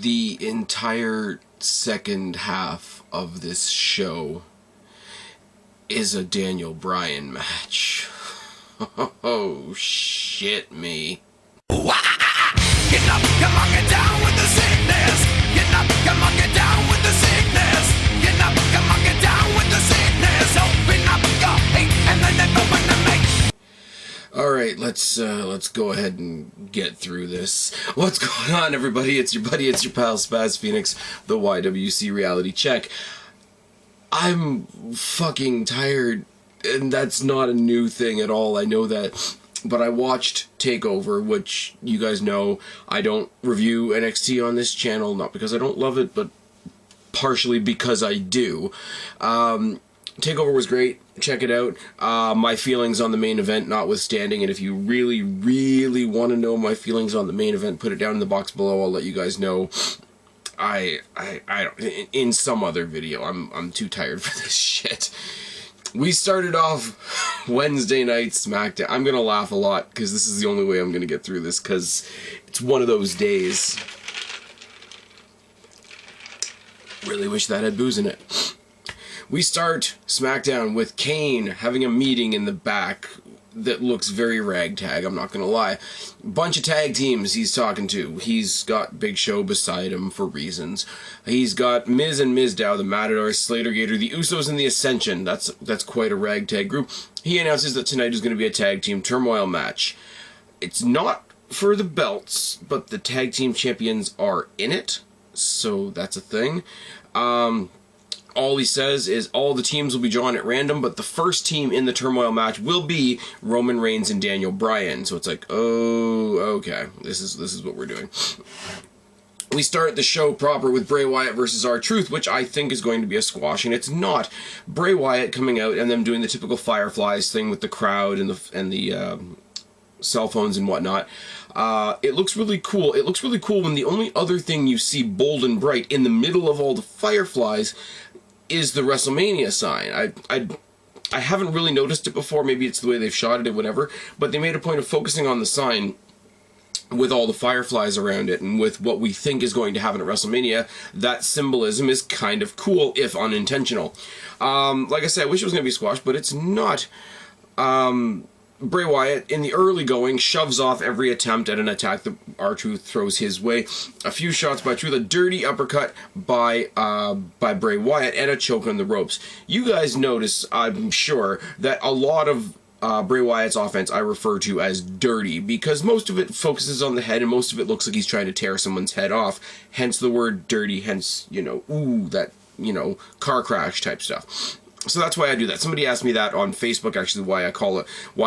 the entire second half of this show is a Daniel Bryan match. Oh, shit me. Get up, come on, get down with the sickness. Get up, come on, get down with the sickness. Get up, come on, get down with the sickness. Open up your hate and then open the make. Alright, let's go ahead and get through this. What's going on, everybody? It's your buddy, it's your pal, Spaz Phoenix, the YWC Reality Check. I'm fucking tired, and that's not a new thing at all, I know that. But I watched TakeOver, which you guys know I don't review NXT on this channel, not because I don't love it, but partially because I do. TakeOver was great. Check it out. My feelings on the main event notwithstanding, and if you really, really want to know my feelings on the main event, put it down in the box below. I'll let you guys know. I don't, in some other video. I'm too tired for this shit. We started off Wednesday night SmackDown. I'm gonna laugh a lot because this is the only way I'm gonna get through this because it's one of those days. Really wish that had booze in it. We start SmackDown with Kane having a meeting in the back that looks very ragtag, I'm not gonna lie. Bunch of tag teams he's talking to. He's got Big Show beside him for reasons. He's got Miz and Mizdow, the Matadors, Slater, Gator, the Usos, and the Ascension. That's quite a ragtag group. He announces that tonight is going to be a tag team turmoil match. It's not for the belts, but the tag team champions are in it, so that's a thing. All he says is all the teams will be drawn at random, but the first team in the turmoil match will be Roman Reigns and Daniel Bryan. So it's like, oh, okay, this is what we're doing. We start the show proper with Bray Wyatt versus R-Truth, which I think is going to be a squash, and it's not. Bray Wyatt coming out and them doing the typical Fireflies thing with the crowd and the cell phones and whatnot. It looks really cool. It looks really cool when the only other thing you see bold and bright in the middle of all the Fireflies is the WrestleMania sign. I haven't really noticed it before. Maybe it's the way they've shot it or whatever, but they made a point of focusing on the sign with all the Fireflies around it and with what we think is going to happen at WrestleMania. That symbolism is kind of cool, if unintentional. Like I said, I wish it was going to be squashed, but it's not. Bray Wyatt, in the early going, shoves off every attempt at an attack that R-Truth throws his way. A few shots by Truth, a dirty uppercut by Bray Wyatt, and a choke on the ropes. You guys notice, I'm sure, that a lot of Bray Wyatt's offense I refer to as dirty, because most of it focuses on the head, and most of it looks like he's trying to tear someone's head off. Hence the word dirty, hence, ooh, that, car crash type stuff. So that's why I do that. Somebody asked me that on Facebook, actually, why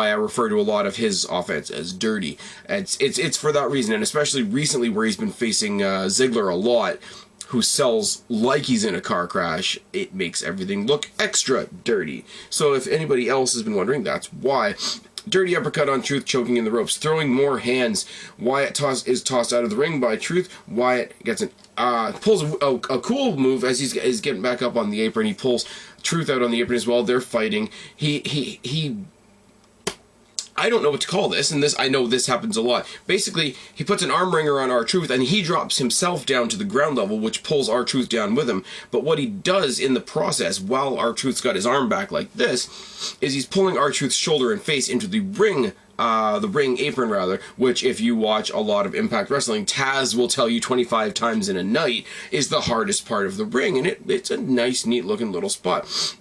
I refer to a lot of his offense as dirty. It's for that reason, and especially recently where he's been facing Ziggler a lot, who sells like he's in a car crash. It makes everything look extra dirty. So if anybody else has been wondering, that's why. Dirty uppercut on Truth, choking in the ropes, throwing more hands. Wyatt is tossed out of the ring by Truth. Wyatt gets pulls a cool move as he's getting back up on the apron. He pulls Truth out on the apron as well. They're fighting. He I don't know what to call this, and I know this happens a lot. Basically, he puts an arm wringer on R-Truth, and he drops himself down to the ground level, which pulls R-Truth down with him. But what he does in the process, while R-Truth's got his arm back like this, is he's pulling R-Truth's shoulder and face into the ring apron rather, which if you watch a lot of Impact Wrestling, Taz will tell you 25 times in a night is the hardest part of the ring, and it's a nice, neat looking little spot.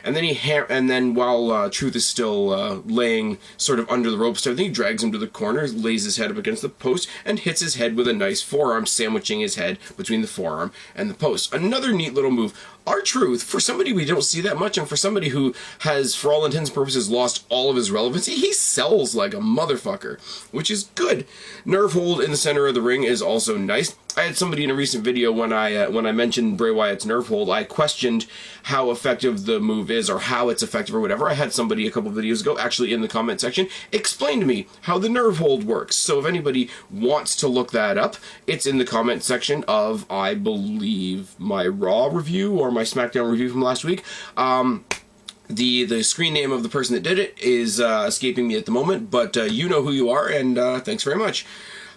And then while Truth is still laying sort of under the ropes, I think he drags him to the corner, lays his head up against the post, and hits his head with a nice forearm, sandwiching his head between the forearm and the post. Another neat little move. R-Truth, for somebody we don't see that much, and for somebody who has, for all intents and purposes, lost all of his relevancy, he sells like a motherfucker, which is good. Nerve hold in the center of the ring is also nice. I had somebody in a recent video when I mentioned Bray Wyatt's nerve hold, I questioned how effective the move is or how it's effective or whatever. I had somebody a couple videos ago, actually in the comment section, explain to me how the nerve hold works. So if anybody wants to look that up, it's in the comment section of, I believe, my Raw review or my SmackDown review from last week. The screen name of the person that did it is escaping me at the moment, but you know who you are, and thanks very much.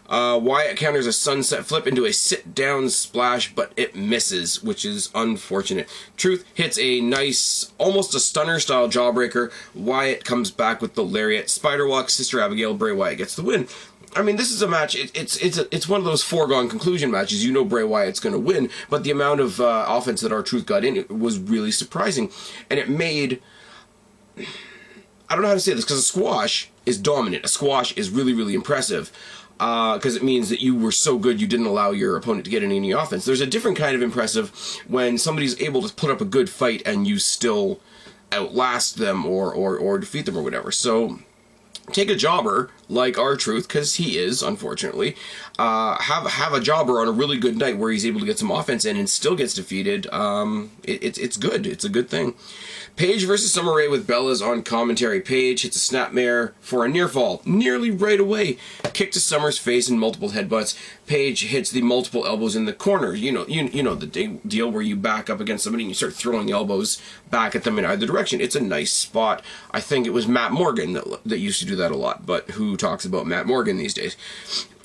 Wyatt counters a sunset flip into a sit-down splash, but it misses, which is unfortunate. Truth hits a nice, almost a stunner-style jawbreaker. Wyatt comes back with the lariat. Spider walk, Sister Abigail, Bray Wyatt gets the win. I mean, this is a match, it's one of those foregone conclusion matches. You know Bray Wyatt's going to win, but the amount of offense that R-Truth got in was really surprising. And it made... I don't know how to say this, because a squash is dominant. A squash is really, really impressive. Because it means that you were so good you didn't allow your opponent to get any offense. There's a different kind of impressive when somebody's able to put up a good fight and you still outlast them or defeat them or whatever. So take a jobber like R-Truth, because he is, unfortunately, have a jobber on a really good night where he's able to get some offense in and still gets defeated. It's good. It's a good thing. Paige versus Summer Rae with Bellas on commentary. Paige hits a snapmare for a near fall, nearly right away. Kick to Summer's face and multiple headbutts. Paige hits the multiple elbows in the corner. You know the deal where you back up against somebody and you start throwing elbows back at them in either direction. It's a nice spot. I think it was Matt Morgan that used to do that a lot, but who talks about Matt Morgan these days?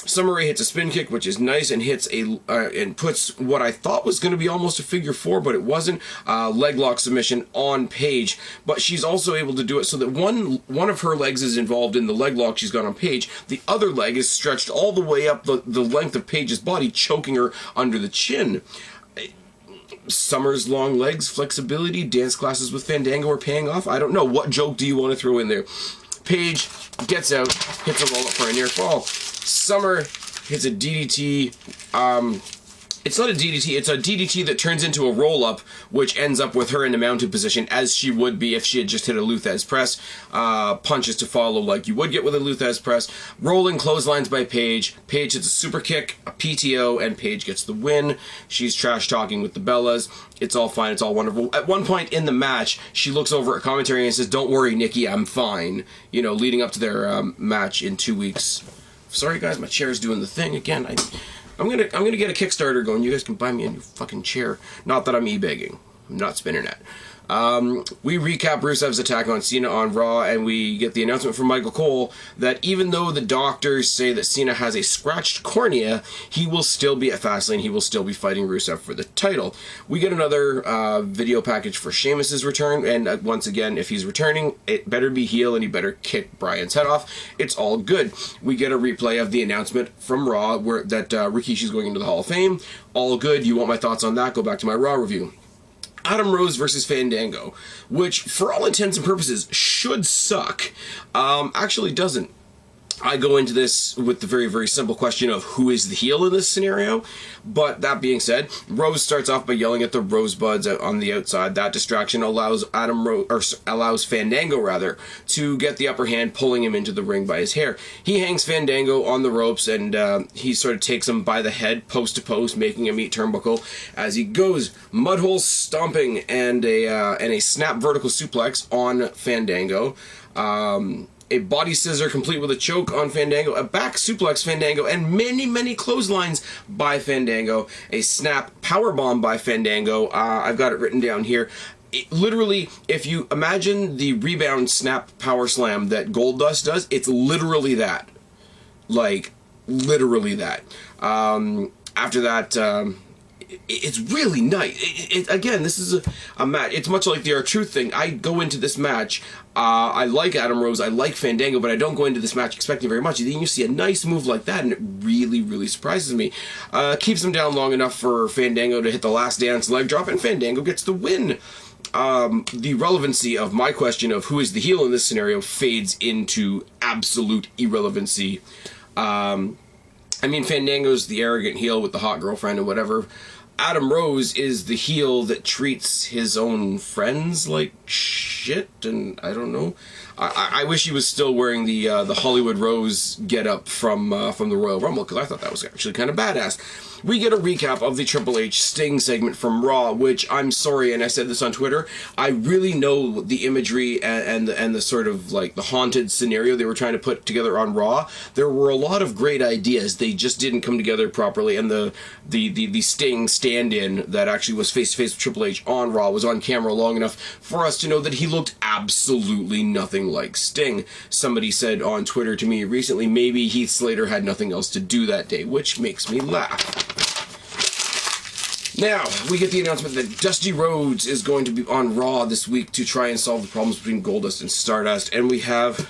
Summer Rae hits a spin kick, which is nice, and hits and puts what I thought was going to be almost a figure four, but it wasn't. Leg lock submission on Paige, but she's also able to do it so that one of her legs is involved in the leg lock she's got on Paige. The other leg is stretched all the way up the length of Paige's body, choking her under the chin. Summer's long legs, flexibility, dance classes with Fandango are paying off. I don't know. What joke do you want to throw in there? Paige gets out, hits a roll-up for a near fall. Summer hits a DDT. It's not a DDT, it's a DDT that turns into a roll-up, which ends up with her in a mounted position, as she would be if she had just hit a Luthez press. Punches to follow like you would get with a Luthez press. Rolling clotheslines by Paige. Paige hits a super kick, a PTO, and Paige gets the win. She's trash-talking with the Bellas. It's all fine, it's all wonderful. At one point in the match, she looks over at commentary and says, "Don't worry, Nikki, I'm fine." You know, leading up to their match in 2 weeks. Sorry guys, my chair's doing the thing again. I'm gonna get a Kickstarter going. You guys can buy me a new fucking chair. Not that I'm e-begging. I'm not spinning it. We recap Rusev's attack on Cena on Raw, and we get the announcement from Michael Cole that even though the doctors say that Cena has a scratched cornea, he will still be at Fastlane. He will still be fighting Rusev for the title. We get another video package for Sheamus's return, and once again, if he's returning, it better be heel, and he better kick Bryan's head off. It's all good. We get a replay of the announcement from Raw that Rikishi's going into the Hall of Fame. All good. You want my thoughts on that? Go back to my Raw review. Adam Rose versus Fandango, which, for all intents and purposes, should suck, actually doesn't. I go into this with the very, very simple question of who is the heel in this scenario. But that being said, Rose starts off by yelling at the Rosebuds on the outside. That distraction allows Fandango to get the upper hand, pulling him into the ring by his hair. He hangs Fandango on the ropes, and he sort of takes him by the head, post to post, making him eat turnbuckle as he goes. Mudhole stomping and a snap vertical suplex on Fandango. A body scissor complete with a choke on Fandango, a back suplex Fandango, and many, many clotheslines by Fandango. A snap powerbomb by Fandango. I've got it written down here. Literally, if you imagine the rebound snap power slam that Goldust does, it's literally that. Like, literally that. After that, it's really nice. Again, this is a match. It's much like the R-Truth thing. I go into this match, I like Adam Rose, I like Fandango, but I don't go into this match expecting very much. Then you see a nice move like that, and it really, really surprises me. Keeps him down long enough for Fandango to hit the last dance leg drop, and Fandango gets the win. The relevancy of my question of who is the heel in this scenario fades into absolute irrelevancy. I mean, Fandango's the arrogant heel with the hot girlfriend and whatever. Adam Rose is the heel that treats his own friends like shit, and I don't know. I wish he was still wearing the Hollywood Rose getup from the Royal Rumble, because I thought that was actually kind of badass. We get a recap of the Triple H Sting segment from Raw, which, I'm sorry, and I said this on Twitter, I really know the imagery and the sort of like the haunted scenario they were trying to put together on Raw. There were a lot of great ideas, they just didn't come together properly, and the Sting stand-in that actually was face-to-face with Triple H on Raw was on camera long enough for us to know that he looked absolutely nothing like Sting. Somebody said on Twitter to me recently, maybe Heath Slater had nothing else to do that day, which makes me laugh. Now, we get the announcement that Dusty Rhodes is going to be on Raw this week to try and solve the problems between Goldust and Stardust, and we have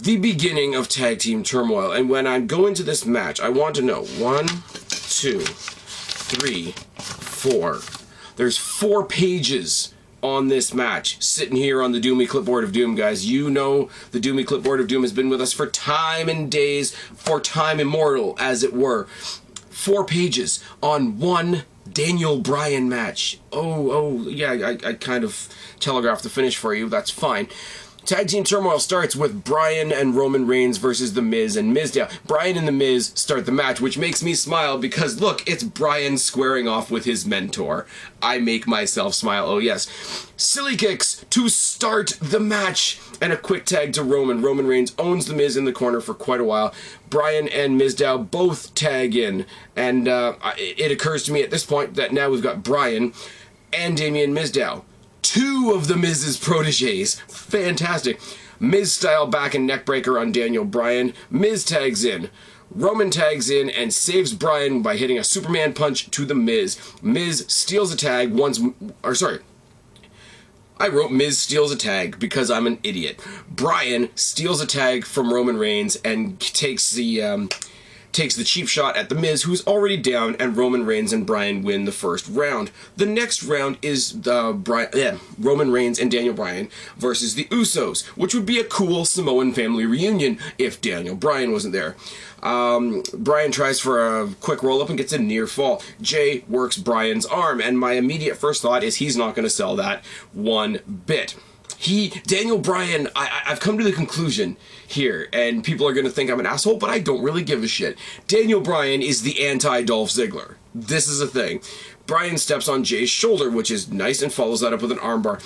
the beginning of tag team turmoil. And when I go into this match, I want to know 1, 2, 3, 4. There's 4 pages on this match sitting here on the Doomy Clipboard of Doom, guys. You know the Doomy Clipboard of Doom has been with us for time and days, for time immortal, as it were. 4 pages on one Daniel Bryan match. Yeah, I kind of telegraphed the finish for you. That's fine. Tag Team Turmoil starts with Bryan and Roman Reigns versus The Miz and Mizdow. Bryan and The Miz start the match, which makes me smile because, look, it's Bryan squaring off with his mentor. I make myself smile, oh yes. Silly kicks to start the match, and a quick tag to Roman. Roman Reigns owns The Miz in the corner for quite a while. Bryan and Mizdow both tag in, and it occurs to me at this point that now we've got Bryan and Damien Mizdow. 2 of The Miz's proteges. Fantastic. Miz style back and neckbreaker on Daniel Bryan. Miz tags in. Roman tags in and saves Bryan by hitting a Superman punch to The Miz. Miz steals a tag I wrote Miz steals a tag because I'm an idiot. Bryan steals a tag from Roman Reigns and takes the cheap shot at The Miz, who's already down, and Roman Reigns and Bryan win the first round. The next round is Roman Reigns and Daniel Bryan versus the Usos, which would be a cool Samoan family reunion if Daniel Bryan wasn't there. Bryan tries for a quick roll-up and gets a near fall. Jay works Bryan's arm, and my immediate first thought is he's not going to sell that one bit. Daniel Bryan, I've come to the conclusion here, and people are going to think I'm an asshole, but I don't really give a shit. Daniel Bryan is the anti-Dolph Ziggler. This is a thing. Bryan steps on Jay's shoulder, which is nice, and follows that up with an armbar.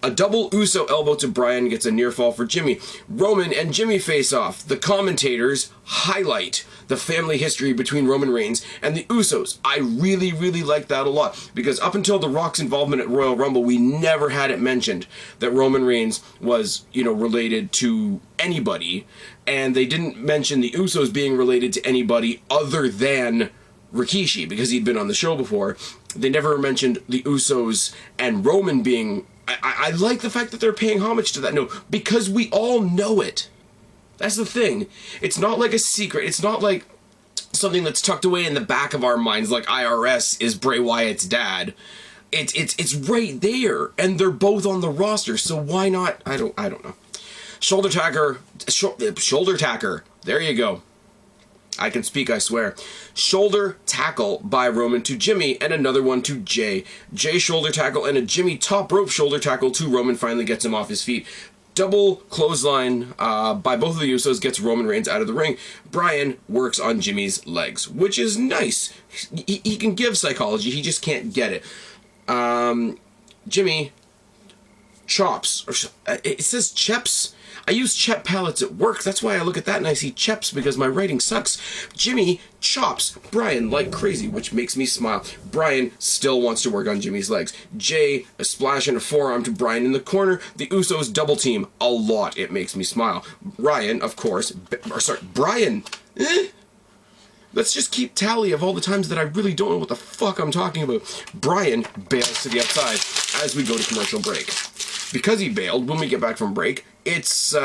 A double Uso elbow to Bryan gets a near fall for Jimmy. Roman and Jimmy face off. The commentators highlight the family history between Roman Reigns and the Usos. I really, really like that a lot, because up until The Rock's involvement at Royal Rumble, we never had it mentioned that Roman Reigns was, related to anybody, and they didn't mention the Usos being related to anybody other than Rikishi, because he'd been on the show before. They never mentioned the Usos and Roman being... I like the fact that they're paying homage to that. No, because we all know it. That's the thing. It's not like a secret. It's not like something that's tucked away in the back of our minds, like IRS is Bray Wyatt's dad. It's right there, and they're both on the roster. So why not? I don't know. Shoulder tacker. There you go. I can speak, I swear. Shoulder tackle by Roman to Jimmy, and another one to Jay. Jay shoulder tackle and a Jimmy top rope shoulder tackle to Roman finally gets him off his feet. Double clothesline by both of the Usos gets Roman Reigns out of the ring. Bryan works on Jimmy's legs, which is nice. He can give psychology, he just can't get it. Jimmy chops. It says cheps. I use chep pallets at work. That's why I look at that and I see cheps, because my writing sucks. Jimmy chops Bryan like crazy, which makes me smile. Bryan still wants to work on Jimmy's legs. Jay, a splash and a forearm to Bryan in the corner. The Usos double team a lot. It makes me smile. Bryan, of course. Bryan. Let's just keep tally of all the times that I really don't know what the fuck I'm talking about. Bryan bails to the outside as we go to commercial break. Because he bailed, when we get back from break, it's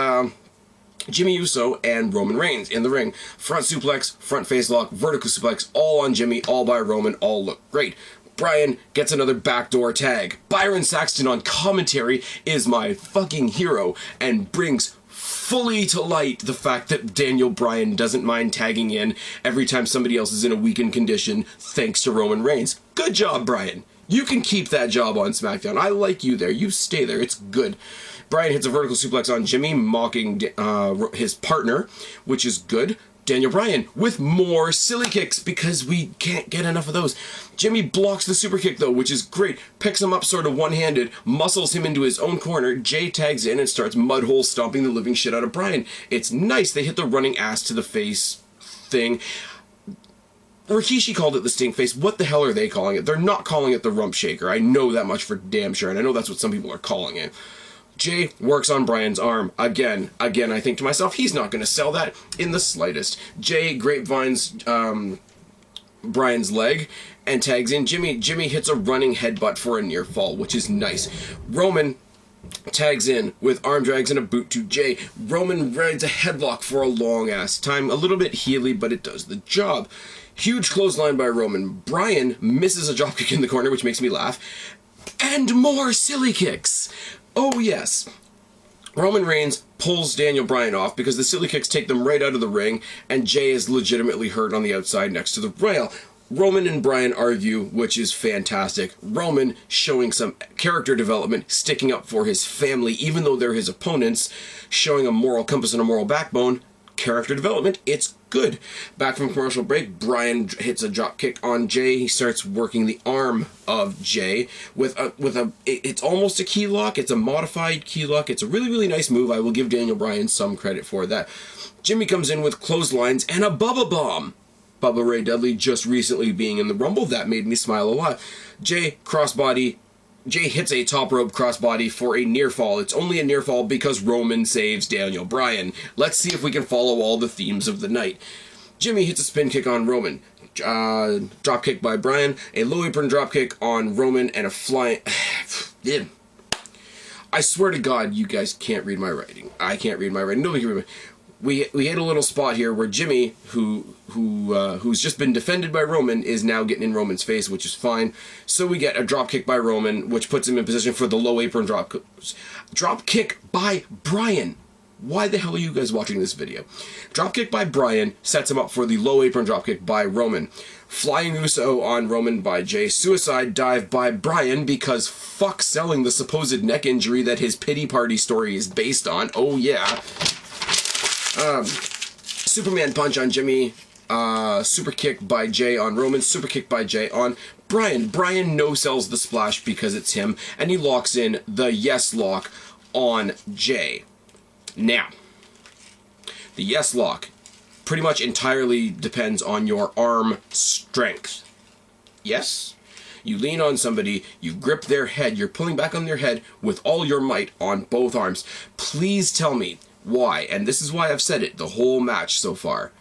Jimmy Uso and Roman Reigns in the ring. Front suplex, front face lock, vertical suplex, all on Jimmy, all by Roman, all look great. Bryan gets another backdoor tag. Byron Saxton on commentary is my fucking hero and brings fully to light the fact that Daniel Bryan doesn't mind tagging in every time somebody else is in a weakened condition thanks to Roman Reigns. Good job, Bryan. You can keep that job on SmackDown. I like you there. You stay there. It's good. Bryan hits a vertical suplex on Jimmy, mocking his partner, which is good. Daniel Bryan with more silly kicks, because we can't get enough of those. Jimmy blocks the super kick, though, which is great. Picks him up sort of one-handed, muscles him into his own corner. Jay tags in and starts mudhole stomping the living shit out of Bryan. It's nice. They hit the running ass to the face thing. Rikishi called it the stink face. What the hell are they calling it? They're not calling it the rump shaker. I know that much for damn sure, and I know that's what some people are calling it. Jay works on Bryan's arm. Again, I think to myself, he's not going to sell that in the slightest. Jay grapevines Bryan's leg and tags in Jimmy. Jimmy hits a running headbutt for a near fall, which is nice. Roman tags in with arm drags and a boot to Jay. Roman rides a headlock for a long ass time. A little bit heely, but it does the job. Huge clothesline by Roman. Bryan misses a dropkick in the corner, which makes me laugh. And more silly kicks. Oh yes. Roman Reigns pulls Daniel Bryan off because the silly kicks take them right out of the ring, and Jay is legitimately hurt on the outside next to the rail. Roman and Bryan argue, which is fantastic. Roman showing some character development, sticking up for his family, even though they're his opponents, showing a moral compass and a moral backbone. Character development, it's good. Back from commercial break, Bryan hits a drop kick on Jay. He starts working the arm of Jay with a it's almost a key lock. It's a modified key lock. It's a really, really nice move. I will give Daniel Bryan some credit for that. Jimmy comes in with clotheslines and a Bubba Bomb. Bubba Ray Dudley just recently being in the Rumble. That made me smile a lot. Jay hits a top rope crossbody for a near fall. It's only a near fall because Roman saves Daniel Bryan. Let's see if we can follow all the themes of the night. Jimmy hits a spin kick on Roman. Drop kick by Bryan. A low apron drop kick on Roman and a flying... I swear to God, you guys can't read my writing. I can't read my writing. Nobody can read my... We hit a little spot here where Jimmy, who's just been defended by Roman, is now getting in Roman's face, which is fine. So we get a drop kick by Roman, which puts him in position for the low apron drop kick by Bryan. Why the hell are you guys watching this video? Drop kick by Bryan sets him up for the low apron drop kick by Roman. Flying Uso on Roman by Jay. Suicide dive by Bryan because fuck selling the supposed neck injury that his pity party story is based on. Oh yeah. Superman punch on Jimmy, super kick by Jay on Roman, super kick by Jay on Bryan. Bryan no-sells the splash because it's him, and he locks in the yes lock on Jay. Now, the yes lock pretty much entirely depends on your arm strength. Yes? You lean on somebody, you grip their head, you're pulling back on their head with all your might on both arms. Please tell me why, and this is why I've said it the whole match so far.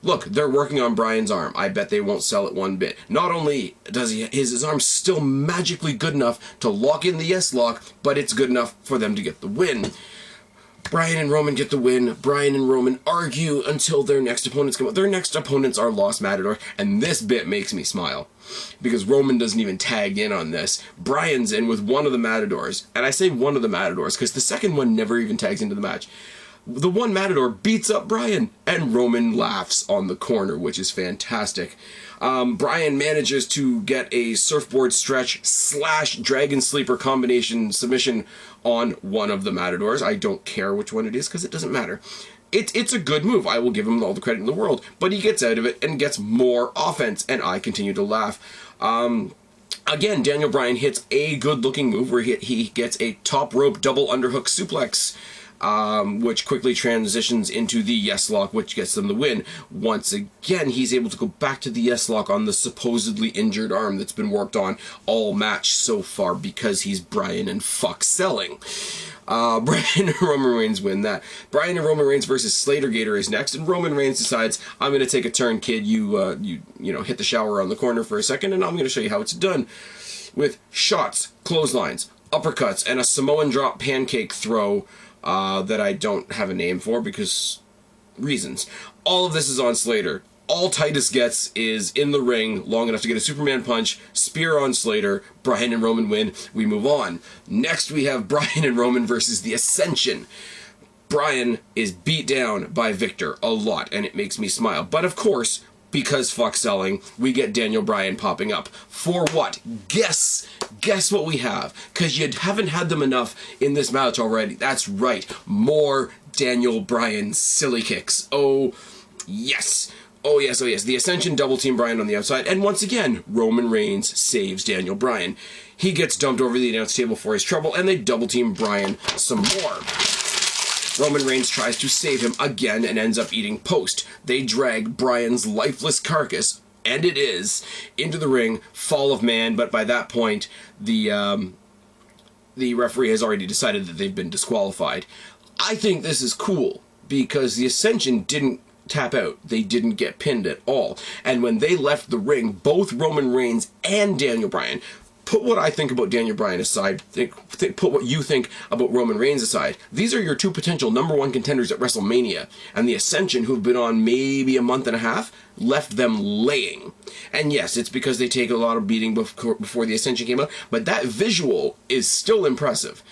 Look, they're working on Bryan's arm. I bet they won't sell it one bit. Not only does his arm still magically good enough to lock in the yes lock, but it's good enough for them to get the win. Bryan and Roman get the win. Bryan and Roman argue until their next opponents come up. Their next opponents are Lost Matador, and this bit makes me smile. Because Roman doesn't even tag in on this. Bryan's in with one of the Matadors. And I say one of the Matadors because the second one never even tags into the match. The one Matador beats up Bryan, and Roman laughs on the corner, which is fantastic. Bryan manages to get a surfboard stretch / dragon sleeper combination submission on one of the Matadors. I don't care which one it is because it doesn't matter. It's a good move. I will give him all the credit in the world. But he gets out of it and gets more offense, and I continue to laugh. Again, Daniel Bryan hits a good-looking move where he gets a top rope double underhook suplex, which quickly transitions into the yes lock, which gets them the win. Once again, he's able to go back to the yes lock on the supposedly injured arm that's been worked on all match so far because he's Bryan and fuck selling. Bryan and Roman Reigns win that. Bryan and Roman Reigns versus Slater Gator is next, and Roman Reigns decides, I'm going to take a turn, kid. You hit the shower on the corner for a second, and I'm going to show you how it's done. With shots, clotheslines, uppercuts, and a Samoan drop pancake throw that I don't have a name for because reasons. All of this is on Slater. All Titus gets is in the ring long enough to get a Superman punch, spear on Slater, Bryan and Roman win, we move on. Next we have Bryan and Roman versus The Ascension. Bryan is beat down by Victor a lot, and it makes me smile. But of course, because fuck selling, we get Daniel Bryan popping up. For what? Guess what we have. Because you haven't had them enough in this match already. That's right. More Daniel Bryan silly kicks. Oh, yes. Oh yes, oh yes. The Ascension double team Bryan on the outside, and once again, Roman Reigns saves Daniel Bryan. He gets dumped over the announce table for his trouble, and they double team Bryan some more. Roman Reigns tries to save him again and ends up eating post. They drag Bryan's lifeless carcass, and it is, into the ring, fall of man, but by that point, the referee has already decided that they've been disqualified. I think this is cool, because the Ascension didn't tap out. They didn't get pinned at all. And when they left the ring, both Roman Reigns and Daniel Bryan, put what I think about Daniel Bryan aside, put what you think about Roman Reigns aside, these are your two potential #1 contenders at WrestleMania. And the Ascension, who've been on maybe a month and a half, left them laying. And yes, it's because they take a lot of beating before the Ascension came out, but that visual is still impressive.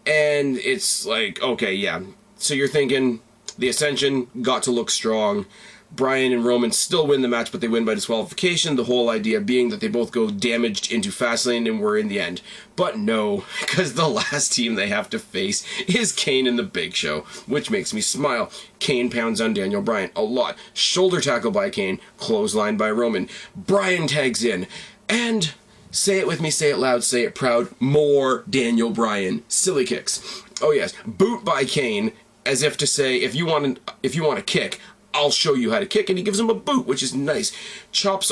And it's like, okay, yeah. So you're thinking, the Ascension got to look strong. Bryan and Roman still win the match, but they win by disqualification. The whole idea being that they both go damaged into Fastlane and we're in the end. But no, because the last team they have to face is Kane and the Big Show, which makes me smile. Kane pounds on Daniel Bryan a lot. Shoulder tackle by Kane, clothesline by Roman. Bryan tags in, and say it with me, say it loud, say it proud, more Daniel Bryan. Silly kicks. Oh yes, boot by Kane, as if to say, if you want to kick, I'll show you how to kick, and he gives him a boot, which is nice. Chops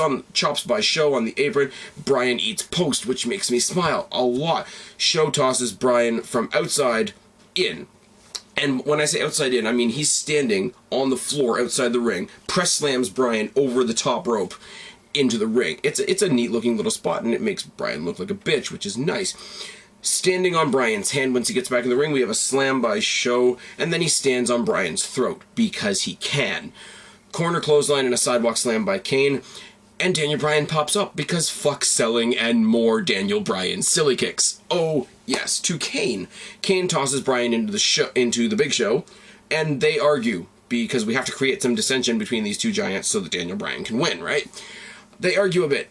by Show on the apron. Bryan eats post, which makes me smile a lot. Show tosses Bryan from outside in. And when I say outside in, I mean he's standing on the floor outside the ring, press slams Bryan over the top rope into the ring. It's a neat looking little spot, and it makes Bryan look like a bitch, which is nice. Standing on Bryan's hand once he gets back in the ring, we have a slam by Show, and then he stands on Bryan's throat, because he can. Corner clothesline and a sidewalk slam by Kane, and Daniel Bryan pops up, because fuck selling and more Daniel Bryan silly kicks. Oh, yes, to Kane. Kane tosses Bryan into the Big Show, and they argue, because we have to create some dissension between these two giants so that Daniel Bryan can win, right? They argue a bit,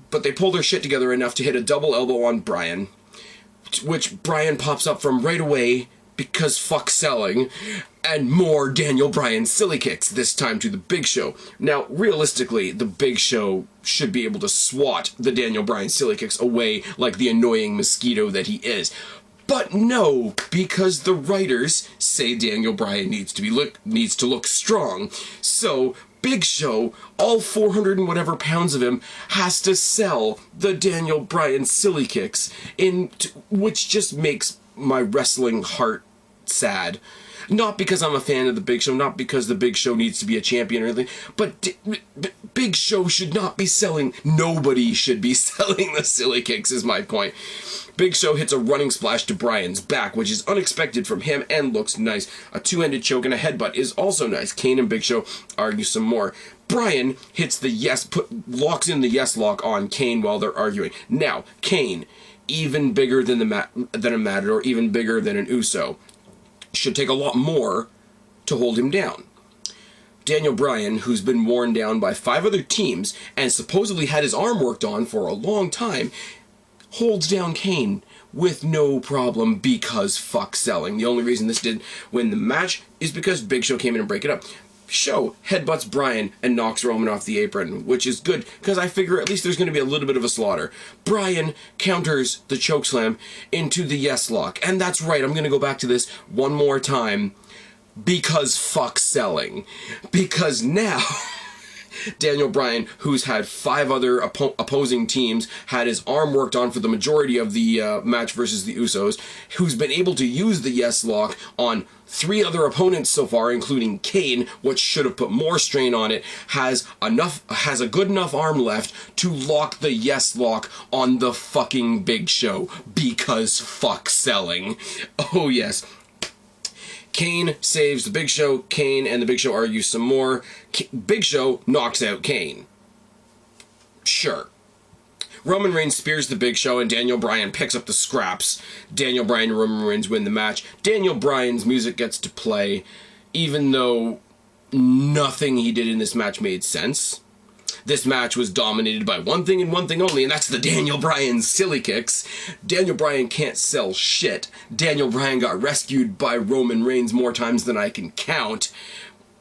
but they pull their shit together enough to hit a double elbow on Bryan, which Bryan pops up from right away, because fuck selling, and more Daniel Bryan silly kicks, this time to the Big Show. Now, realistically, the Big Show should be able to swat the Daniel Bryan silly kicks away like the annoying mosquito that he is. But no, because the writers say Daniel Bryan needs to look strong. So Big Show, all 400 and whatever pounds of him, has to sell the Daniel Bryan silly kicks, which just makes my wrestling heart sad. Not because I'm a fan of the Big Show, not because the Big Show needs to be a champion or anything, but Big Show should not be selling. Nobody should be selling the silly kicks, is my point. Big Show hits a running splash to Bryan's back, which is unexpected from him and looks nice. A two-handed choke and a headbutt is also nice. Kane and Big Show argue some more. Bryan hits the locks in the yes lock on Kane while they're arguing. Now, Kane, even bigger than a Matador, even bigger than an Uso, should take a lot more to hold him down. Daniel Bryan, who's been worn down by 5 other teams and supposedly had his arm worked on for a long time, holds down Kane with no problem, because fuck selling. The only reason this did win the match is because Big Show came in and break it up. Show headbutts Bryan and knocks Roman off the apron, which is good, because I figure at least there's going to be a little bit of a slaughter. Bryan counters the chokeslam into the yes lock, and that's right, I'm going to go back to this one more time, because fuck selling. Because now Daniel Bryan, who's had 5 other opposing teams, had his arm worked on for the majority of the match versus the Usos, who's been able to use the yes lock on 3 other opponents so far, including Kane, which should have put more strain on it, has a good enough arm left to lock the yes lock on the fucking Big Show, because fuck selling. Oh yes. Kane saves the Big Show. Kane and the Big Show argue some more. Big Show knocks out Kane. Sure. Roman Reigns spears the Big Show, and Daniel Bryan picks up the scraps. Daniel Bryan and Roman Reigns win the match. Daniel Bryan's music gets to play, even though nothing he did in this match made sense. This match was dominated by one thing and one thing only, and that's the Daniel Bryan silly kicks. Daniel Bryan can't sell shit. Daniel Bryan got rescued by Roman Reigns more times than I can count.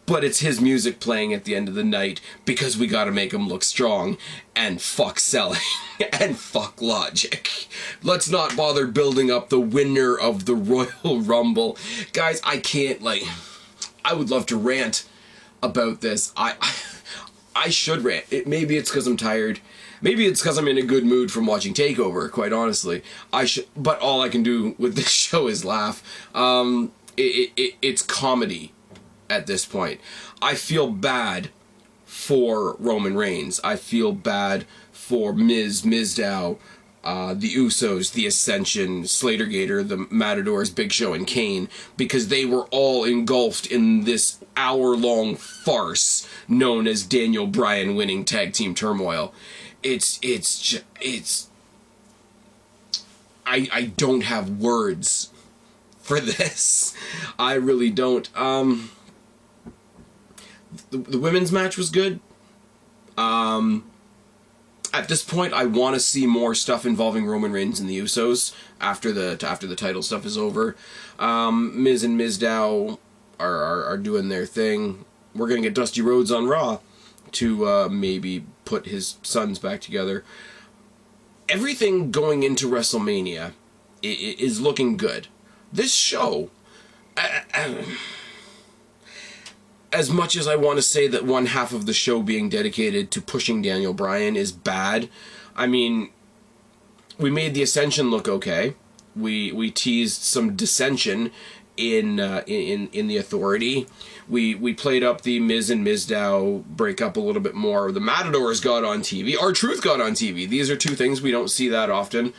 but it's his music playing at the end of the night because we gotta make him look strong, and fuck selling, and fuck logic. Let's not bother building up the winner of the Royal Rumble. Guys, I can't, like, I would love to rant about this. I should rant. Maybe it's because I'm tired. Maybe it's because I'm in a good mood from watching TakeOver, quite honestly. But all I can do with this show is laugh. It's comedy at this point. I feel bad for Roman Reigns. I feel bad for Mizdow, the Usos, the Ascension, Slater, Gator, the Matadors, Big Show, and Kane, because they were all engulfed in this hour-long farce known as Daniel Bryan winning tag team turmoil. I don't have words for this. I really don't. The women's match was good. At this point, I want to see more stuff involving Roman Reigns and the Usos after the title stuff is over. Miz and Mizdow are doing their thing. We're gonna get Dusty Rhodes on Raw to maybe put his sons back together. Everything going into WrestleMania is looking good. This show, as much as I want to say that one half of the show being dedicated to pushing Daniel Bryan is bad, I mean, we made the Ascension look okay. We teased some dissension in the Authority. We played up the Miz and Mizdow breakup a little bit more. The Matadors got on TV. R-Truth got on TV. These are two things we don't see that often.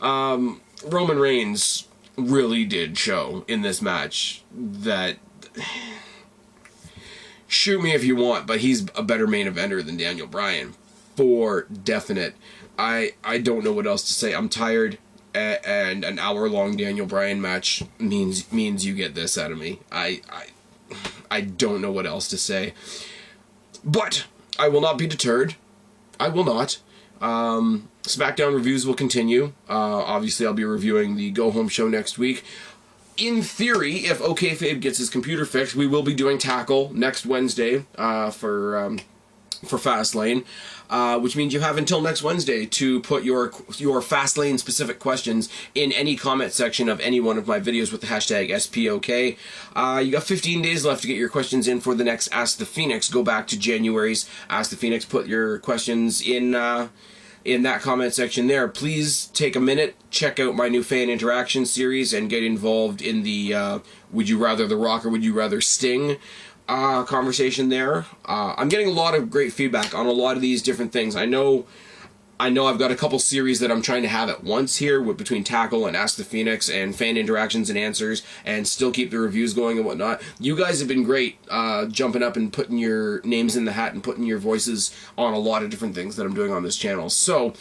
Roman Reigns really did show in this match that... Shoot me if you want, but he's a better main eventer than Daniel Bryan. For definite. I don't know what else to say. I'm tired, and an hour-long Daniel Bryan match means you get this out of me. I don't know what else to say. But I will not be deterred. I will not. SmackDown reviews will continue. Obviously, I'll be reviewing the Go Home show next week. In theory, if OKFabe gets his computer fixed, we will be doing Tackle next Wednesday for Fastlane, which means you have until next Wednesday to put your Fastlane specific questions in any comment section of any one of my videos with the hashtag SPOK. You got 15 days left to get your questions in for the next Ask the Phoenix. Go back to January's Ask the Phoenix, put your questions in that comment section there. Please take a minute, check out my new fan interaction series, and get involved in the Would You Rather The Rock or Would You Rather Sting conversation there. I'm getting a lot of great feedback on a lot of these different things. I know I've got a couple series that I'm trying to have at once here between Tackle and Ask the Phoenix and fan interactions and answers, and still keep the reviews going and whatnot. You guys have been great jumping up and putting your names in the hat and putting your voices on a lot of different things that I'm doing on this channel. So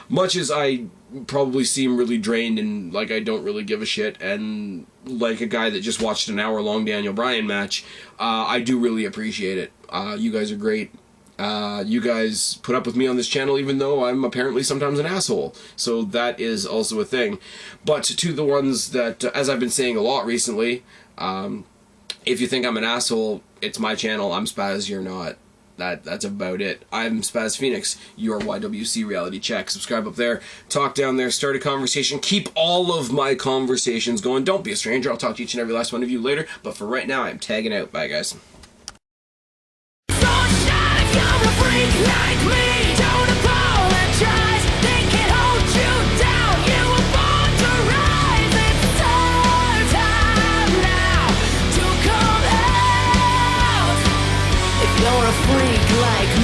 much as I probably seem really drained and like I don't really give a shit, and like a guy that just watched an hour-long Daniel Bryan match, I do really appreciate it. You guys are great. You guys put up with me on this channel even though I'm apparently sometimes an asshole. So that is also a thing. But to the ones that, as I've been saying a lot recently, if you think I'm an asshole, it's my channel. I'm Spaz, you're not. That's about it. I'm Spaz Phoenix, your YWC Reality Check. Subscribe up there, talk down there, start a conversation. Keep all of my conversations going. Don't be a stranger. I'll talk to each and every last one of you later. But for right now, I'm tagging out. Bye, guys.